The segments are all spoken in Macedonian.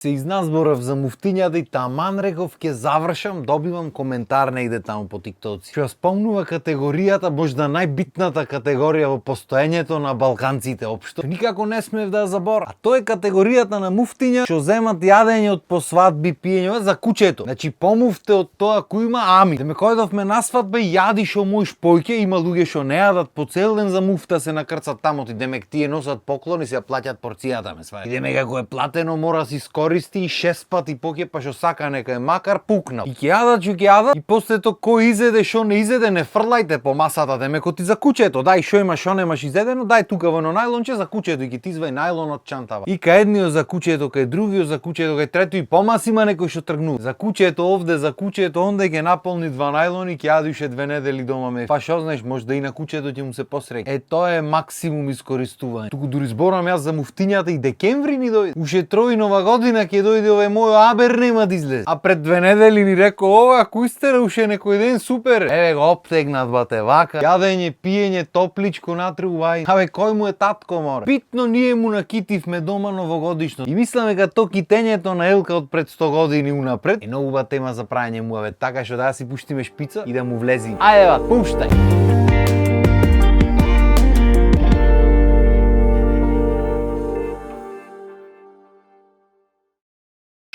Се изназборав за муфтињата и таман реков ќе завршам, добивам коментар негде таму по тиктоци. Што ја спомнува категоријата, можда најбитната категорија во постоењето на балканците општо. Никако не смев да ја заборам. А тоа е категоријата на муфтиња што земат јадење од по свадби, пиење за кучето. Значи помуфте од тоа кој има ами. Деме којдовме на свадба и јади шо мој шпојке, има луѓе што не јадат по цел ден за муфта се накрцат таму и демек тие носат поклони се ја плаќат порцијата ме сваја. И демек ако е платено мора си користи и 6 пати поќе па што сака нека е макар пукнал. И ќе јадат што ќе јадат и после тоа кој изеде што не изеде не фрлајте по масата демеко ти за кучето. Дај што имаш што немаш изедено, дај тука во едно најлонче за кучето и ќе ти извај најлон од чантава. И кај едниот за кучето, кај другиот за кучето, кај трето и помас има некој што тргнува. За кучето овде, за кучето онде ќе наполни 2 најлони, ќе јади уште 2 недели дома ме. Па што знаеш, може да и на кучето ќе му се посреќа. Тоа е максимум искористување. Туку дури зборам јас за муфтињата и декември ни дојде. Уште трој нова година ќе дојде овој мој абер нема да излезе. А пред 2 недели ни рекол ова ако истера уште некој ден супер. Еве го оптегнат бате вака. Јадење, пиење, топличко натреувај. Абе кој му е татко море? Битно ние му накитивме дома новогодишно. И мислам дека то китењето на Елка од пред 100 години унапред е многу убава тема за прајање муавет. Така што да си пуштиме шпица и да му влези. Ајде ба, пуштај.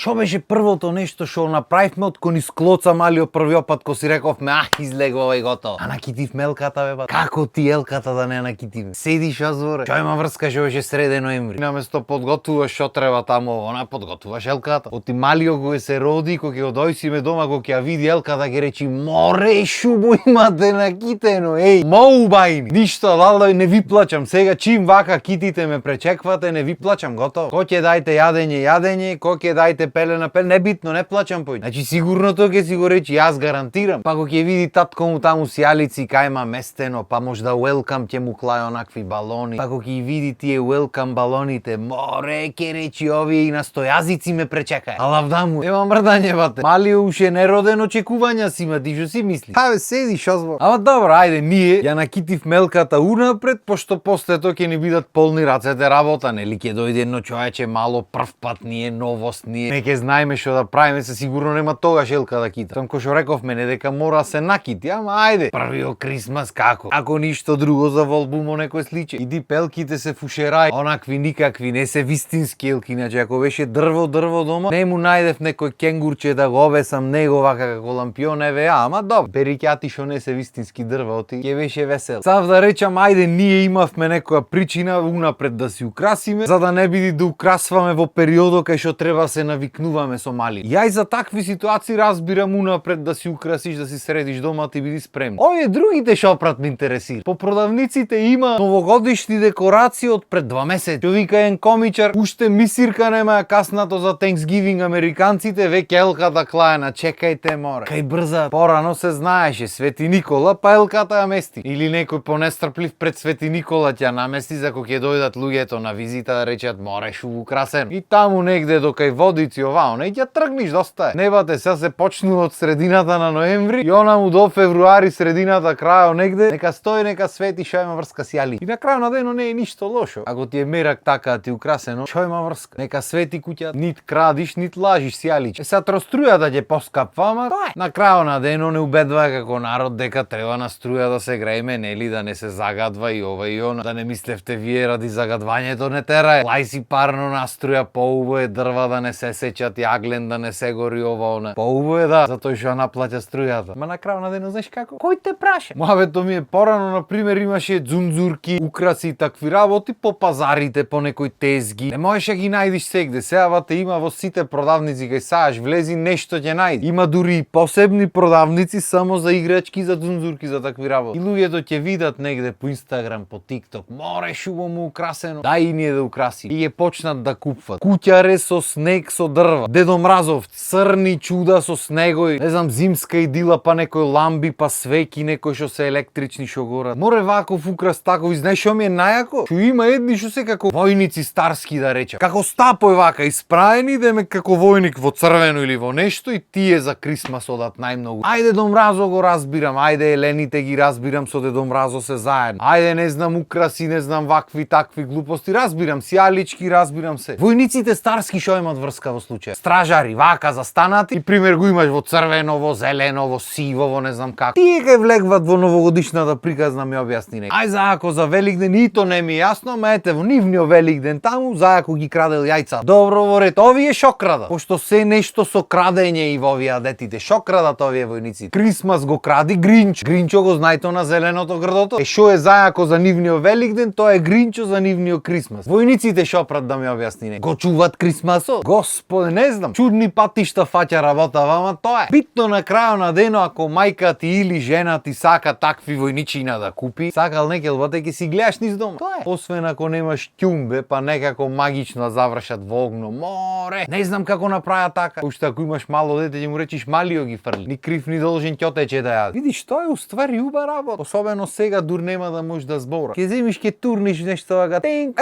Што беше првото нешто што направивме од кој ни склоца малиот првиот пат кога си рековме излегува и готово. А накитив мелката бе ба. Како ти елката да не накитиме? Седиш азворе. Што има врска што беше среде ноември. Наместо подготвуваш што треба таму, она подготвуваш елката. Оти малиот кога се роди, кога ќе го дојсиме дома, кога ќе ја види елката ќе речи море шубо имате накитено. Еј, моу бајни. Ништо, валда не ви плачам. Сега чим вака китите ме пречеквате, не ви плачам, готово. Кој ќе дајте јадење, кој ќе дајте пеле на пеле, не битно, не плачам пој. Значи сигурно тоа ќе си го речи, јас гарантирам. Па кога ќе види татко му таму сјалици кај има местено, па можда welcome ќе му клај онакви балони. Па кога ќе види тие welcome балоните, море ќе речи овие и настојазици ме пречекаја. Алавда му, нема мрдање бате. Мали уште нероден очекувања си има, ти што си мисли? Абе седи шо збор. Ама добро, ајде ние ја накитив мелката унапред, пошто после тоа ќе ни бидат полни рацете работа, нели ќе дојде едно човече мало прв пат ние новост ние. Ќе знаеме што да правиме, се сигурно нема тогаш елка да кита. Тамко што рековме не дека мора се накити, ама ајде. Првиот Крисмас како? Ако ништо друго за волбумо некој сличе. Иди пелките се фушерај, онакви никакви, не се вистински елки, иначе ако беше дрво дома, не му најдев некој кенгурче да го обесам него вака како лампион еве, ама добро. Берикјати што не се вистински дрва, оти ќе беше весел. Сав да речам, ајде ние имавме некоја причина унапред да си украсиме, за да не биде да украсваме во периодот кај што треба се навикнуваме со мали. Ја и за такви ситуации разбирам унапред да си украсиш, да си средиш дома, ти биди спремни. Овие другите шопрат ме интересира. По продавниците има новогодишни декорации од пред 2 месеци. Што вика еден комичар, уште мисирка нема ја каснато за Thanksgiving американците, веќе елката клаена, чекајте море. Кај брза, порано се знаеше Свети Никола, па елката ја мести. Или некој понестрплив пред Свети Никола ќе намести за кога ќе дојдат луѓето на визита да речат море шу украсено. И таму негде до кај водици овао, не ќе тргниш, доста е. Небате, сега се почнува од средината на ноември и онаму до февруари, средината, крајот негде, нека стои, нека свети, шо има врска сјали. И на крајот на денот не е ништо лошо. Ако ти е мерак така, ти украсено, шо има врска? Нека свети куќа, нит крадиш, нит лажиш сјалич. Сега струјата ќе поскапва, ама тоа е. На крајот на денот не убедува како народ дека треба на струја да се грееме, нели, да не се загадва и ова и она. Да не мислевте вие ради загадвањето не терае. Лај си парно на струја, поубаво е дрва да не се сечат јаглен, да не се гори ова она. Поубаво е да, затоа што наплаќа струјата. Ма на крајот на денот знаеш како? Кој те праша? Муабето ми е порано, на пример, имаше дзунзурки, украси и такви работи по пазарите, по некој тезги. Не можеш да ги најдиш сегде. Сега вате има во сите продавници кај сааш влези нешто ќе најди. Има дури и посебни продавници само за играчки, за дзунзурки, за такви работи. И луѓето ќе видат негде по Инстаграм, по ТикТок, море шубо му украсено. Дај и ние да украси. И ќе почнат да купуват. Куќаре со снег со дрва. Дедо Мразов, црни чуда со снегој, не знам, зимска идила, па некој ламби, па свеки, некој што се електрични што горат. Море ваков украс таков, и знаеш што ми е најако? Што има едни што се како војници старски да речам. Како стапој вака испраени, деме како војник во црвено или во нешто и тие за Крисмас одат најмногу. Ајде Дедо Мразо го разбирам, ајде Елените ги разбирам со Дедо Мразо се заедно. Ајде не знам украси, не знам вакви такви глупости, разбирам сјалички, разбирам се. Војниците старски што имат врска во случај. Стражари вака застанати и пример го имаш во црвено, во зелено, во сиво, во не знам како. Тие ке влегват во новогодишната приказна ми објасни не. Ај зајако за Великден и то не ми е јасно, ма ете во нивниот Великден таму зајако ги крадел јајца. Добро во ред, овие шо крадат? Пошто се нешто со крадење и во овие детите. Шо крадат овие војници? Крисмас го кради Гринч. Гринчо го знајте на зеленото грдото. Шо е зајако за нивниот Великден, тоа е Гринчо за нивниот Крисмас. Војниците шо прат да ми објасни не. Го чуват Крисмасот? Господи, не знам. Чудни патишта фаќа работа, вама тоа е. Битно на крајот на денот ако мајка ти или жена ти сака такви војничина да купи, сакал некелбате ќе си гледаш низ дома. Тоа е. Освен ако немаш ќумбе, па некако магично завршат во огно. Море, не знам како направа така. Уште ако имаш мало дете, ќе му речиш малио ги фрли. Ни крив ни должен ќоте ќе да јади. Видиш, тоа е уствари уба работа. Особено сега дур нема да можеш да збора. Ќе земиш, ќе турниш нешто вака. Тинг,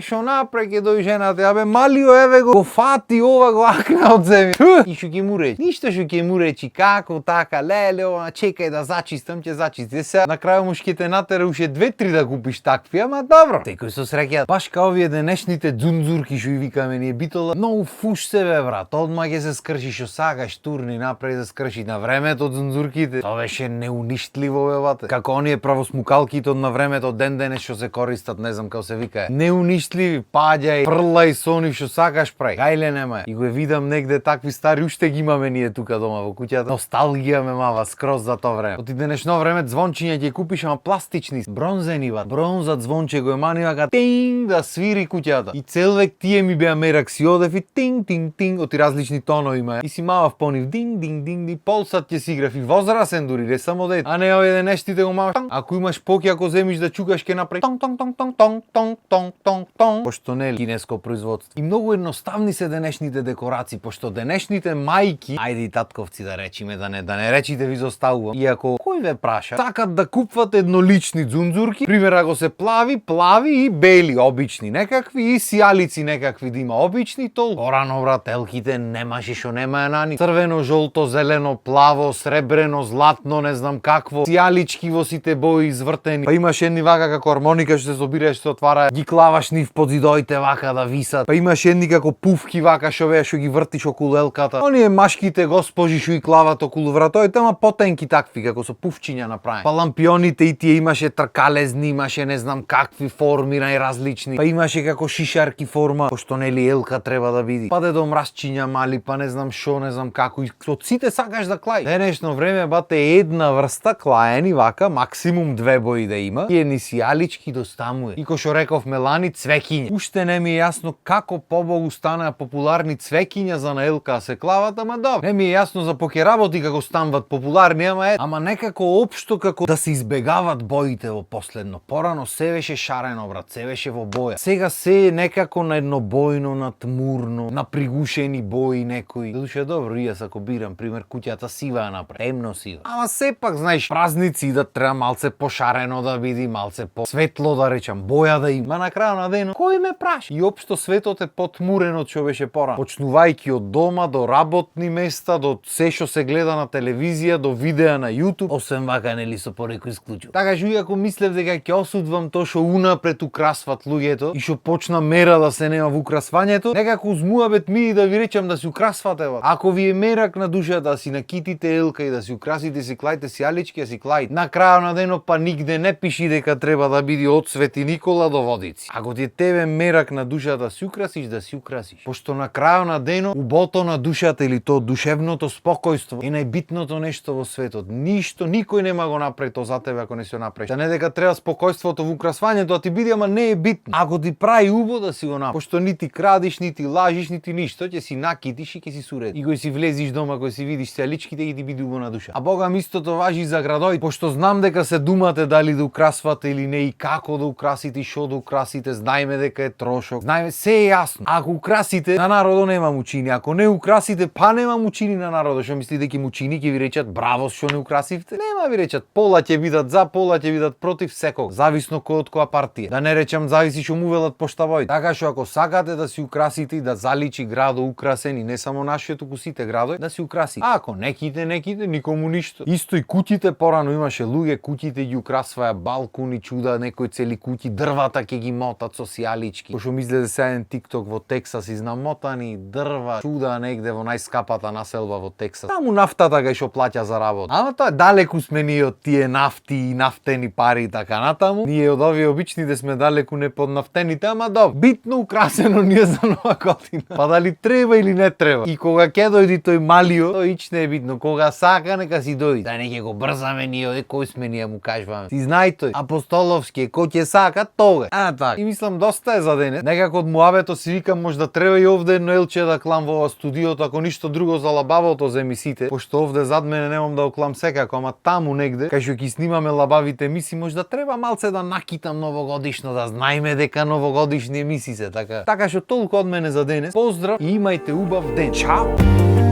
шо напре ќе дојде жената. Абе малио еве го фати ова го акна од земи. И шо ќе му речи? Ништо шо ќе му речи како така, леле, ова чекај да зачистам, ќе зачисти. Сега на крај му ќе те натера уште 2-3 да купиш такви, ама добро. Секој со среќа. Баш као овие денешните дзунзурки што и викаме ние битола, многу фуш себе брат. Одма ќе се скрши шо сакаш, турни напред да скрши на времето дзунзурките. Тоа беше неуништливо бе бате. Како оние правосмукалките од на времето ден денес што се користат, не знам како се вика. Неуништливи, паѓај, фрлај со нив што сакаш прај. Гајле нема. И го видам негде такви стари уште ги имаме ние тука дома во куќата. Носталгија ме мава скроз за тоа време. Од денешно време звончиња ќе купиш ама пластични, бронзени бат. Бронза звонче го емани вака тинг да свири куќата. И цел век тие ми беа мерак си одев и тинг тинг тинг оти различни тонови има. И си мавав по нив динг динг динг и пол сат ќе си играв и возрасен дури, не само дете. А не овие денештите го маваш. Ако имаш поки, ако земиш да чукаш ќе направи тонг тонг тонг тонг тонг тонг тонг тонг тонг. Пошто не е кинеско производство. И многу едноставни се денешните декорации, пошто денешните мајки, ајде и татковци да речиме, да не речите ви зоставувам. Иако кој ве праша, сакат да купват еднолични дзунзурки, пример ако се плави и бели обични некакви и сијалици некакви да има обични, тол. Порано брат, телките немаше шо нема на ни. Црвено, жолто, зелено, плаво, сребрено, златно, не знам какво. Сијалички во сите бои извртени. Па имаш едни вака како армоника што се собираш, што отвара, ги клаваш нив под зидоите вака да висат. Па имаш едни како пуфки вака што веа што ги вртиш околу елката. Оние машките госпожи што и клават околу вратоите, ама потенки такви како со пуфчиња направени. Па лампионите и тие имаше тркалезни, имаше не знам какви форми најразлични. Па имаше како шишарки форма, пошто нели елка треба да биде. Па до мрасчиња мали, па не знам шо, не знам како. И од сите сакаш да клај. Денешно време бате една врста клаени вака, максимум 2 бои да има. И едни сијалички достамуе. И кој што реков Мелани, цвеќиња. Уште не ми е јасно како побогу станаа популарни цвеќиња за на елка се клават, ама добро. Не ми е јасно за поќе работи како станват популарни, ама некако општо како да се избегават боите во последно. Порано се беше шарено брат, се беше во боја. Сега се е некако на еднобојно, на тмурно, на пригушени бои некои. Душе добро, и јас ако бирам пример куќата сива напред, темно сива. Ама сепак знаеш, празници да треба малце пошарено да биде, малце посветло да речам, боја да има. Ма на крајот на денот кој ме праши? И општо светот е потмурено од што беше порано. Почнувајќи од дома до работни места, до се што се гледа на телевизија, до видеа на YouTube, освен вака нели со понекој исклучок. Така што иако мислев дека ќе осудвам тоа што унапред украсват луѓето и што почна мера да се нема во украсвањето, некако узмуабет ми да ви речам да си украсвате. Ако ви е мерак на душата да си накитите елка и да си украсите, си клајте сијалички, си клајте. На крајот на денот па нигде не пиши дека треба да биде од Свети Никола до Водици. Ако ти е тебе мерак на душата да си украсиш, да си украсиш. Пошто на крајот на денот убото на душата или то душевното спокојство е најбитното нешто во светот. Ништо, никој нема го направи тоа за тебе ако не се направиш. Да не дека треба спокојството во украсвањето, а ти биде, ама не е битно. Ако ти прави убо да си го направиш. Пошто нити крадиш, нити лажиш, нити ништо, ќе си накитиш и ќе си суреди. И кој си влезиш дома, кој си видиш сијаличките и ти биде убо на душа. А богам истото важи за градоите, пошто знам дека се думате дали да украсвате или не и како да украсите и шо да украсите, знаеме дека е трошок. Знаеме, се е јасно. Ако украсите, на народот нема мучини. Ако не украсите, па нема мучини на народот. Што мисли дека мучини ќе ви речат браво што не украсивте? Нема ви речат, пола ќе бидат за, пола ќе бидат против секог, зависно кој од која партија. Да не речам зависи што му велат поштавојд. Така што ако сакате да си украсите и да заличи градо украсен и не само нашиот, туку сите градови, да си украси. А ако неките, никому ништо. Исто и куќите, порано имаше луѓе, куќите ги украсваја балкони, чуда, некои цели куќи, дрвата ќе ги мотат социјалички. Пошто ми излезе сега еден TikTok во Тексас, изнамотани дрва, чуда негде во најскапата населба во Тексас. Таму нафтата кај што плаќа за работа. Ама тоа далеку сме ние од тие нафти и нафтени пари и така натаму. Ние од овие обичните сме далеку не под нафтените, ама добро. Битно украсено ние за нова година. Па дали треба или не треба. И кога ќе дојди тој малио, тој ич не е битно. Кога сака, нека си дојди. Да не ќе го брзаме ние, кој сме ние му кажуваме. Си знај тој, апостоловски, кој ќе сака, тога. Така. И мислам доста е за денес. Некако од муабето си викам можда треба и овде едно елче да клам во ова студиото, ако ништо друго за лабавото за емисиите, пошто овде зад мене немам да оклам секако, ама таму негде, кај што ќе снимаме лабавите емисии, можда треба малце да накитам новогодишно, да знаеме дека новогодишни емисии се, така што толку од мене за денес. Поздрав и имајте убав ден. Чао!